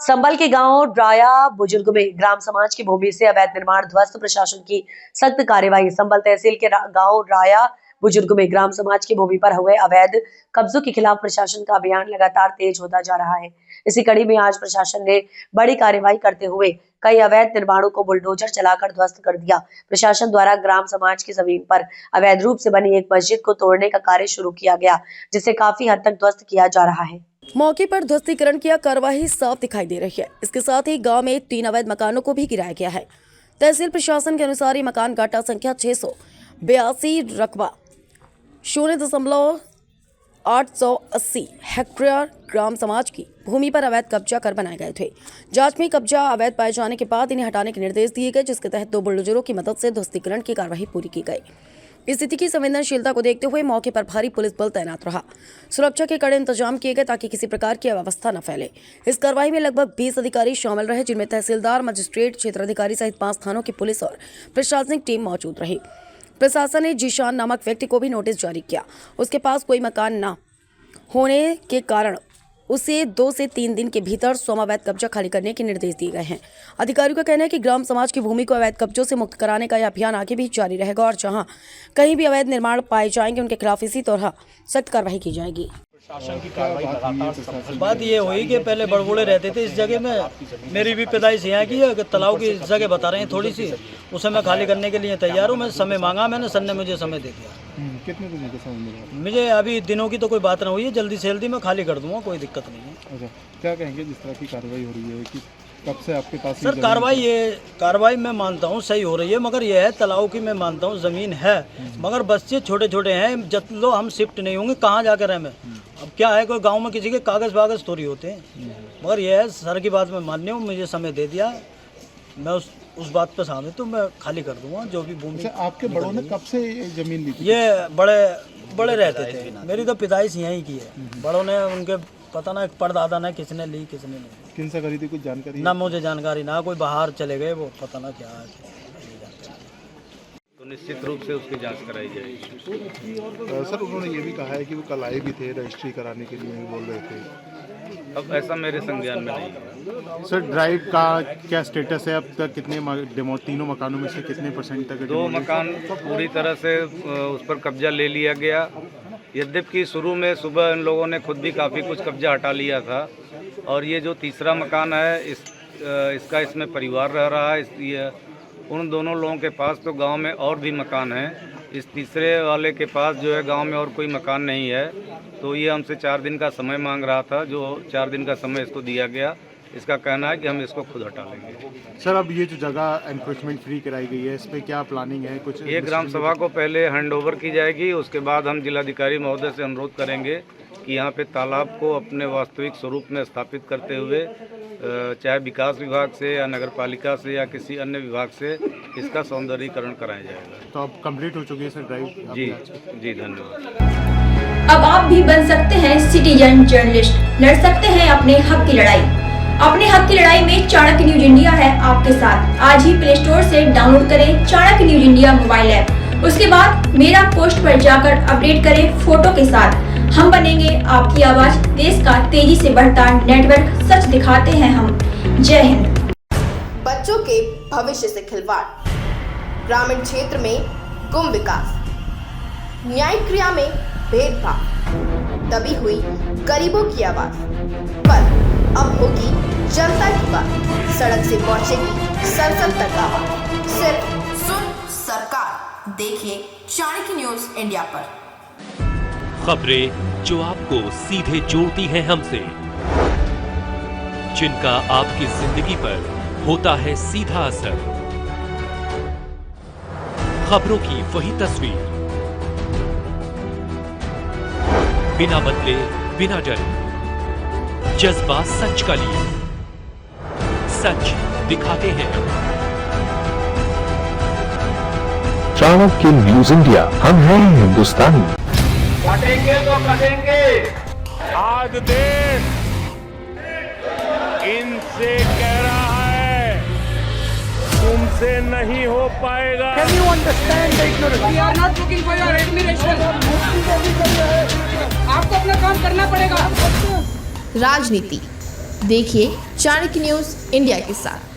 संभल के गांव राया बुजुर्ग में ग्राम समाज की भूमि से अवैध निर्माण ध्वस्त, प्रशासन की सख्त कार्यवाही। संभल तहसील के गांव राया बुजुर्ग में ग्राम समाज की भूमि पर हुए अवैध कब्जों के खिलाफ प्रशासन का अभियान लगातार तेज होता जा रहा है। इसी कड़ी में आज प्रशासन ने बड़ी कार्यवाही करते हुए कई अवैध निर्माणों को बुलडोजर चलाकर ध्वस्त कर दिया। प्रशासन द्वारा ग्राम समाज की जमीन पर अवैध रूप से बनी एक मस्जिद को तोड़ने का कार्य शुरू किया गया, जिसे काफी हद तक ध्वस्त किया जा रहा है। मौके पर ध्वस्तीकरण की कार्यवाही साफ दिखाई दे रही है। इसके साथ ही गांव में 3 अवैध मकानों को भी गिराया गया है। तहसील प्रशासन के अनुसार ये मकान गाटा संख्या 682 रकबा 0.880 हेक्टेयर ग्राम समाज की भूमि पर अवैध कब्जा कर बनाए गए थे। जांच में कब्जा अवैध पाए जाने के बाद इन्हें हटाने के निर्देश दिए गए, जिसके तहत 2 बुलडोजरों की मदद से ध्वस्तीकरण की कार्यवाही पूरी की गई। स्थिति की संवेदनशीलता को देखते हुए मौके पर भारी पुलिस बल तैनात रहा। सुरक्षा के कड़े इंतजाम किए गए ताकि किसी प्रकार की अव्यवस्था न फैले। इस कार्रवाई में लगभग 20 अधिकारी शामिल रहे, जिनमें तहसीलदार, मजिस्ट्रेट, क्षेत्राधिकारी सहित 5 थानों की पुलिस और प्रशासनिक टीम मौजूद रही। प्रशासन ने जीशान नामक व्यक्ति को भी नोटिस जारी किया। उसके पास कोई मकान न होने के कारण उसे 2 से 3 दिन के भीतर स्वयं अवैध कब्जा खाली करने के निर्देश दिए गए हैं। अधिकारियों का कहना है कि ग्राम समाज की भूमि को अवैध कब्जों से मुक्त कराने का यह अभियान आगे भी जारी रहेगा और जहां कहीं भी अवैध निर्माण पाए जाएंगे उनके खिलाफ इसी तरह सख्त कार्रवाई की जाएगी। प्रशासन की कार्रवाई लगातार बात ये हुई कि पहले बड़बोड़े रहते थे इस जगह में। मेरी भी पैदाइश यहाँ की है कि तालाब की जगह बता रहे हैं थोड़ी सी, उसे मैं खाली करने के लिए तैयार हूँ। मैं समय मांगा, मैंने सर ने मुझे समय दे दिया। कितने दिन का समय मिला? मुझे अभी दिनों की तो कोई बात ना हुई है, जल्दी से जल्दी मैं खाली कर दूंगा, कोई दिक्कत नहीं है। अच्छा, क्या कहेंगे जिस तरह की कार्रवाई हो रही है कि कब से आपके पास? सर कार्रवाई मैं मानता हूँ सही हो रही है, मगर यह है तालाब की मैं मानता हूँ ज़मीन है, मगर बच्चे छोटे छोटे हैं, जब लो हम शिफ्ट नहीं होंगे कहाँ जाकर रहें। अब क्या है, कोई गांव में किसी के कागज़ वागज़ थोड़ी होते हैं, मगर यह है सर की बात मैं माननी हूँ। मुझे समय दे दिया, मैं उस बात पर सामने तो मैं खाली कर दूंगा जो भी भूमि। अच्छा, आपके बड़ों ने कब से जमीन ली थी? ये बड़े रहते थे, मेरी तो पैदाइश यहीं की है। बड़ों ने उनके पता ना परदादा ने किसने ली किसने नहीं। किन से खरीदी, कुछ जानकारी? ना मुझे जानकारी, ना कोई बाहर चले गए, वो पता ना क्या है। तो निश्चित रूप से उसकी जांच कराई जाएगी। सर, उन्होंने ये भी कहा है कि वो कल आए भी थे रजिस्ट्री कराने के लिए, बोल रहे थे। अब ऐसा मेरे संज्ञान में नहीं है। सर, ड्राइव का क्या स्टेटस है? अब तक कितने तीनों मकानों में से कितने % तक? 2 मकान पूरी तरह से उस पर कब्जा ले लिया गया। यद्यपि शुरू में सुबह इन लोगों ने खुद भी काफ़ी कुछ कब्जा हटा लिया था, और ये जो तीसरा मकान है इसका इसमें परिवार रह रहा है, इसलिए उन दोनों लोगों के पास तो गांव में और भी मकान हैं। इस तीसरे वाले के पास जो है गांव में और कोई मकान नहीं है, तो ये हमसे 4 दिन का समय मांग रहा था, जो 4 दिन का समय इसको दिया गया। इसका कहना है कि हम इसको खुद हटा लेंगे। सर, अब ये जो जगह एनक्रोचमेंट फ्री कराई गई है, इस पर क्या प्लानिंग है? कुछ ये ग्राम सभा को पहले हैंडओवर की जाएगी, उसके बाद हम जिलाधिकारी महोदय से अनुरोध करेंगे कि यहाँ पे तालाब को अपने वास्तविक स्वरूप में स्थापित करते हुए चाहे विकास विभाग से या नगर पालिका से या किसी अन्य विभाग से इसका सौंदर्यीकरण कराया जाएगा। तो अब कंप्लीट हो चुकी है सर ड्राइव? जी धन्यवाद। अब आप भी बन सकते हैं सिटीजन जर्नलिस्ट, लड़ सकते हैं अपने हक की लड़ाई। अपने हक की लड़ाई में चाणक्य न्यूज इंडिया है आपके साथ। आज ही प्ले स्टोर से डाउनलोड करें Chanakya news India mobile app. उसके बाद मेरा पोस्ट पर जाकर अपडेट करें फोटो के साथ। हम बनेंगे आपकी आवाज, देश का तेजी से बढ़ता नेटवर्क, सच दिखाते हैं हम। जय हिंद। बच्चों के भविष्य से खिलवाड़, ग्रामीण क्षेत्र में गुम विकास, न्यायिक क्रिया में भेदभाव, दबी हुई गरीबों की आवाज, पर अब होगी जनता की बात। सड़क से पहुंचेगी संसद तक आवाज। सिर्फ सुन सरकार, देखिए चाणक्य न्यूज इंडिया पर। खबरें जो आपको सीधे जोड़ती हैं हमसे, जिनका आपकी जिंदगी पर होता है सीधा असर। खबरों की वही तस्वीर, बिना बदले बिना डरे, जज्बा सच का लिए, सच दिखाते हैं। चाणक्य न्यूज इंडिया, हम हैं हिंदुस्तानी। कटेंगे तो कटेंगे। आज देश इनसे कह रहा है तुमसे नहीं हो पाएगा। Can you understand the ignorance? We are not looking for your admiration. आपको अपना काम करना पड़ेगा। राजनीति, देखिए चाणक्य न्यूज़ इंडिया के साथ।